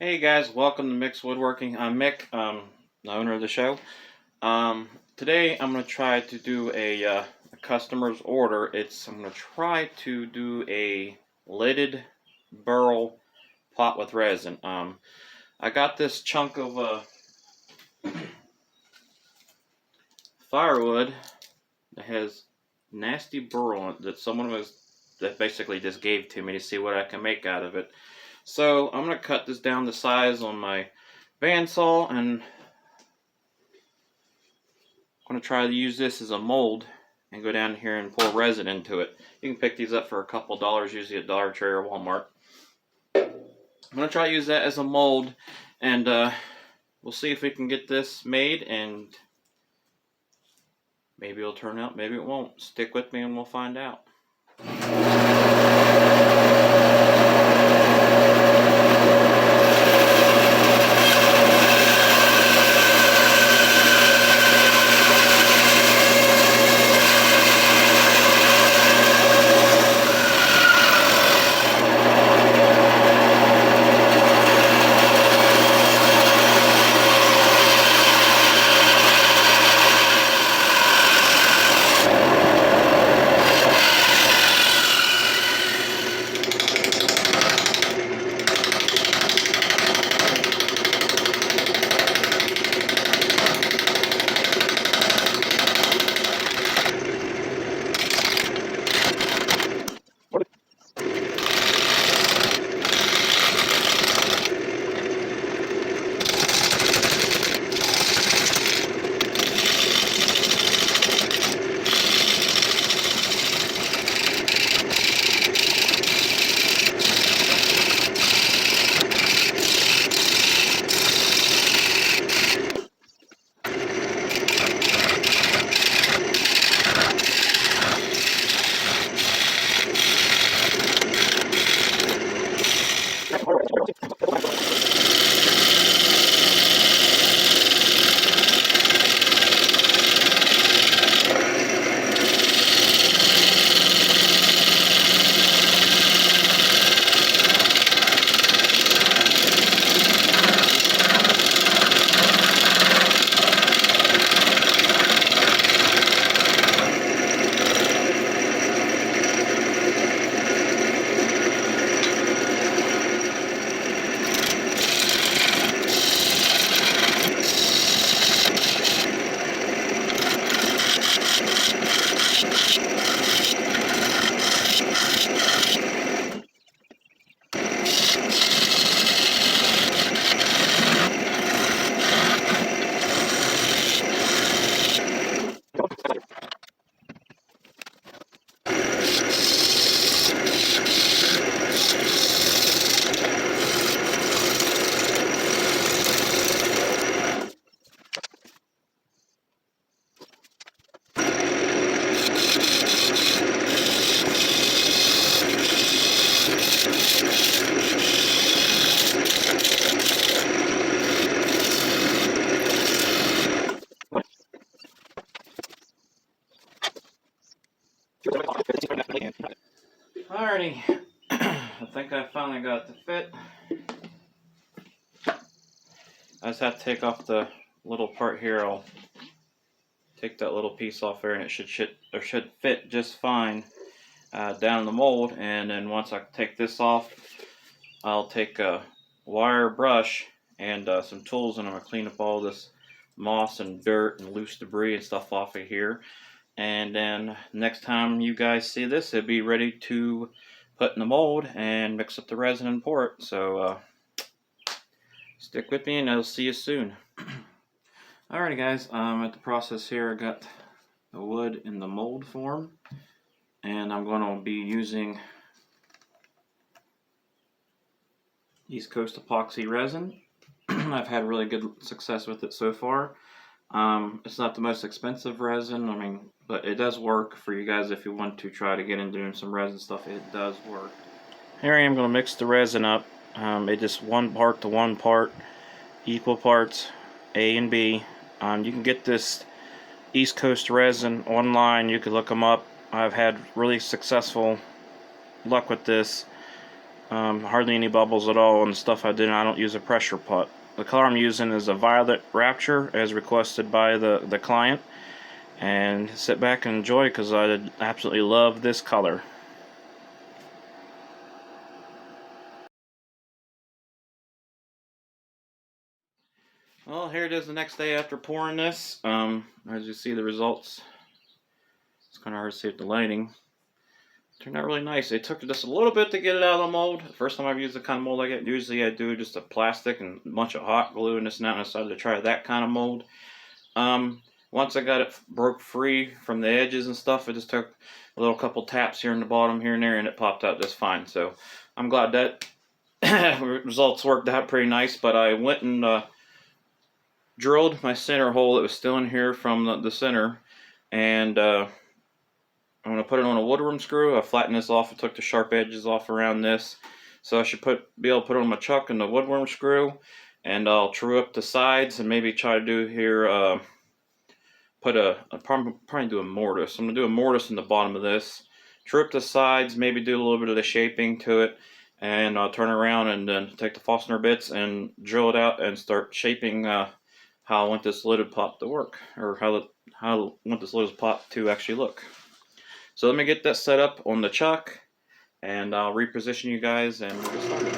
Hey guys, welcome to Mixed Woodworking. I'm Mick, the owner of the show. Today I'm going to try to do a customer's order. I'm going to try to do a lidded burl pot with resin. I got this chunk of firewood that has nasty burl on it that basically just gave to me to see what I can make out of it. So I'm going to cut this down to size on my bandsaw, and I'm going to try to use this as a mold and go down here and pour resin into it. You can pick these up for a couple dollars, usually at Dollar Tree or Walmart. I'm going to try to use that as a mold, and we'll see if we can get this made, and maybe it'll turn out, maybe it won't. Stick with me and we'll find out. Alrighty, I think I finally got the fit. I just have to take off the little part here. I'll take that little piece off there, and it should fit just fine down in the mold. And then once I take this off, I'll take a wire brush and some tools, and I'm going to clean up all this moss and dirt and loose debris and stuff off of here. And then next time you guys see this, it'll be ready to put in the mold and mix up the resin and pour it. So stick with me and I'll see you soon. Alrighty guys, at the process here, I got the wood in the mold form, and I'm going to be using East Coast epoxy resin. I've had really good success with it so far. It's not the most expensive resin, but it does work for you guys if you want to try to get into doing some resin stuff. It does work. Here I am going to mix the resin up. It just 1 part to 1 part, equal parts A and B. You can get this East Coast resin online. You can look them up. I've had really successful luck with this. Hardly any bubbles at all on the stuff I did. I don't use a pressure pot. The color I'm using is a Violet Rapture as requested by the client. And sit back and enjoy because I absolutely love this color. Well, here it is the next day after pouring this. As you see the results, it's kind of hard to see with the lighting. Turned out really nice. It took just a little bit to get it out of the mold. The first time I've used the kind of mold like it, usually I do just a plastic and a bunch of hot glue and this and that, and I decided to try that kind of mold. Once I got it broke free from the edges and stuff, I just took a little couple taps here in the bottom, here and there, and it popped out just fine. So I'm glad that results worked out pretty nice. But I went and drilled my center hole that was still in here from the center, and I'm going to put it on a woodworm screw. I flattened this off. I took the sharp edges off around this. So I should be able to put it on my chuck and the woodworm screw. And I'll true up the sides and maybe try to do here, I'll probably do a mortise. I'm going to do a mortise in the bottom of this. True up the sides, maybe do a little bit of the shaping to it. And I'll turn around and then take the Forstner bits and drill it out and start shaping how I want this lidded pot to work. Or how I want this lidded pot to actually look. So let me get that set up on the chuck, and I'll reposition you guys and we'll get started.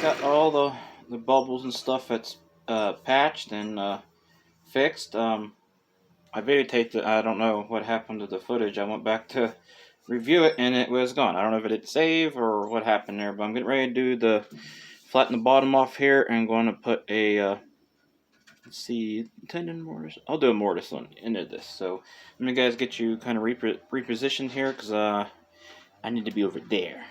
Got all the bubbles and stuff that's patched and fixed. I videotaped it. I don't know what happened to the footage. I went back to review it and it was gone. I don't know if it didn't save or what happened there, but I'm getting ready to do flatten the bottom off here and going to put a let's see, tendon mortise. I'll do a mortise on the end of this. So let me guys get you kind of repositioned here because I need to be over there.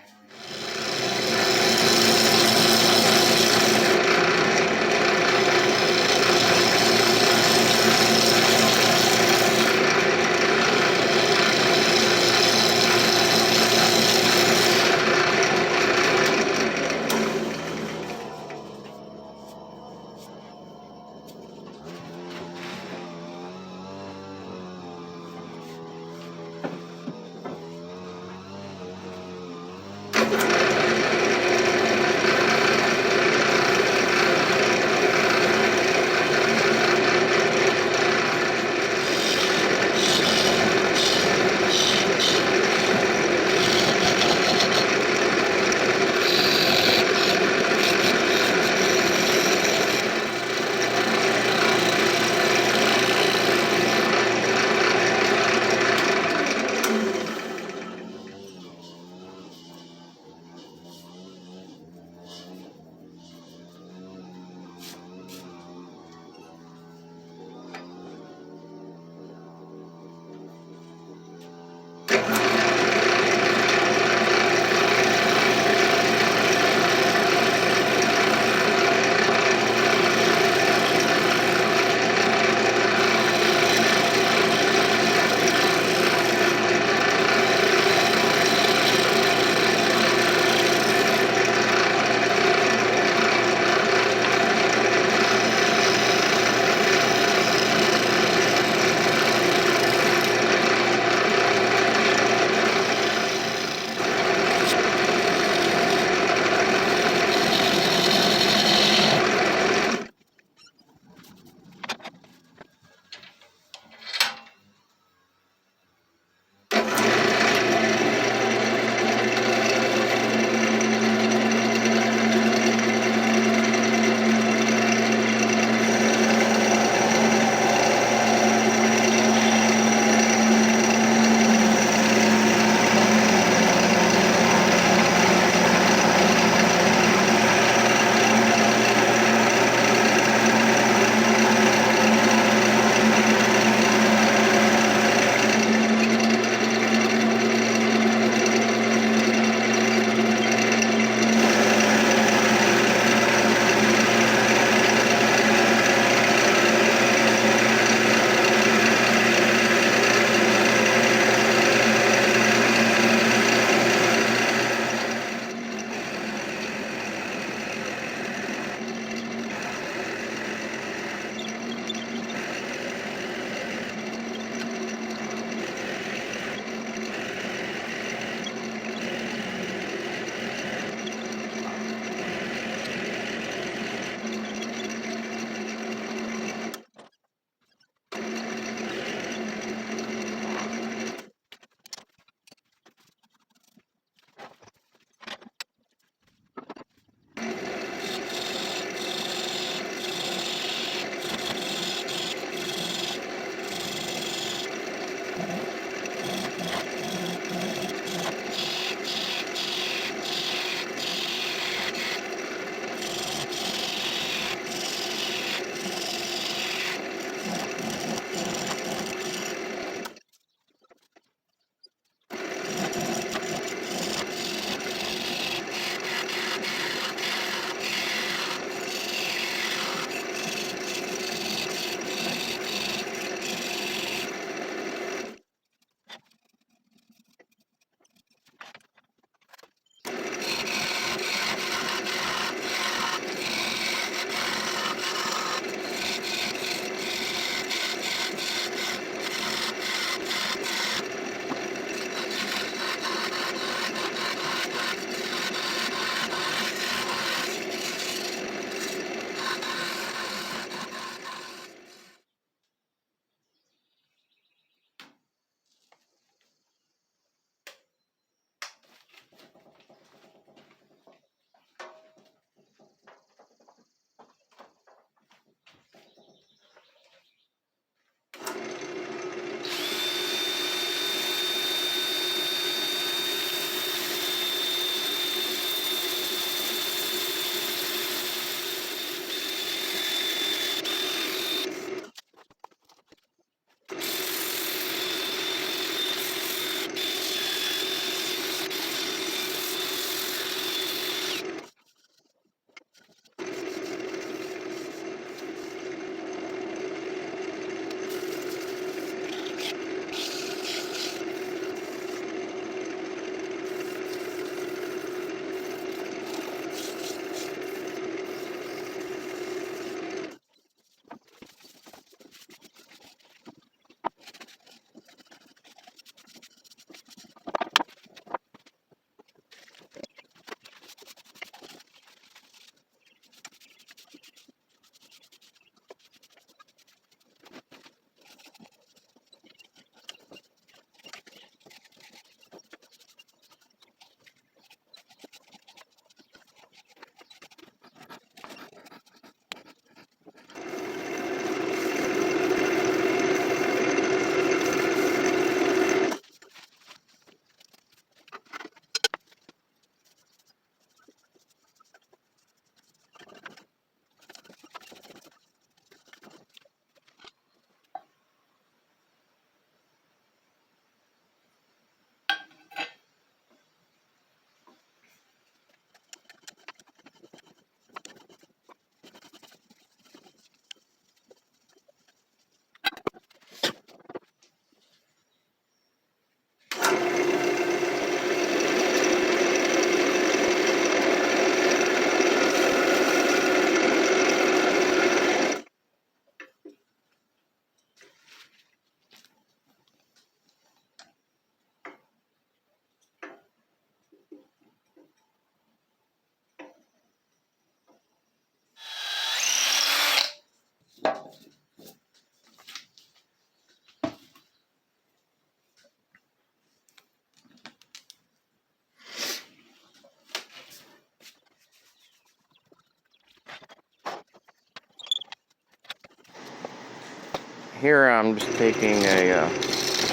Here I'm just taking a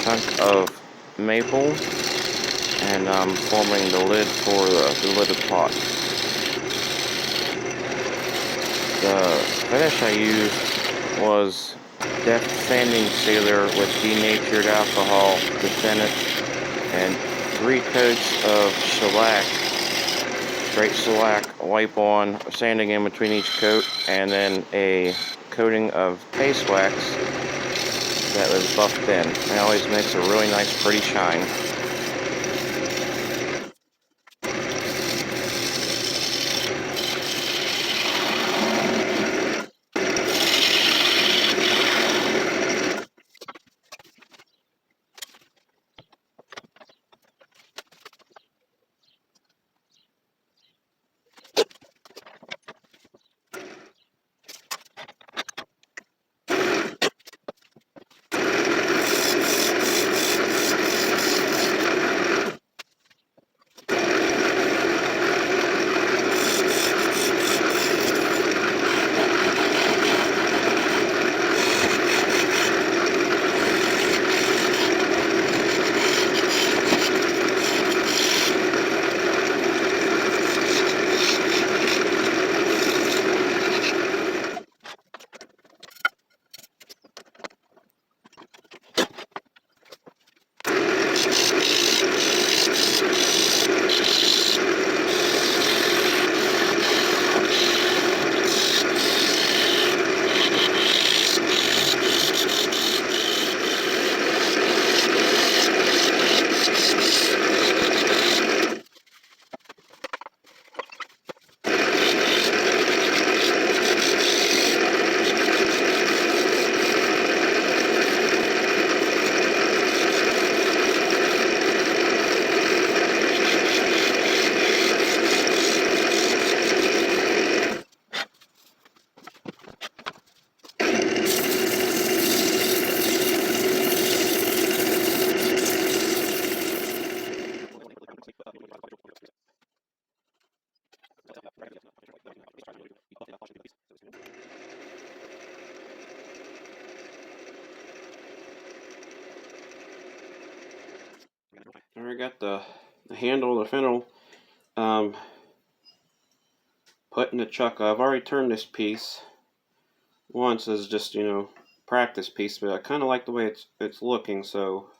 chunk of maple and I'm forming the lid for the lidded pot. The finish I used was deft sanding sealer with denatured alcohol to thin it, and 3 coats of shellac, straight shellac, wipe on, sanding in between each coat, and then a coating of paste wax that was buffed in. It always makes a really nice pretty shine. There I got the handle, the fennel put in the chuck. I've already turned this piece once as just, practice piece, but I kind of like the way it's looking, so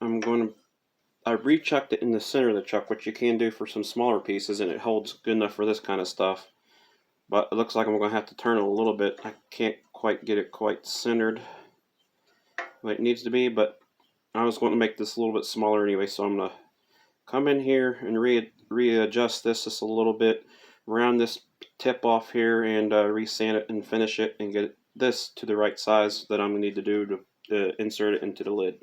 I rechucked it in the center of the chuck, which you can do for some smaller pieces, and it holds good enough for this kind of stuff. But it looks like I'm going to have to turn it a little bit. I can't quite get it quite centered the way it needs to be, but I was going to make this a little bit smaller anyway, so I'm going to come in here and readjust this just a little bit, round this tip off here, and resand it and finish it and get this to the right size that I'm going to need to do to insert it into the lid.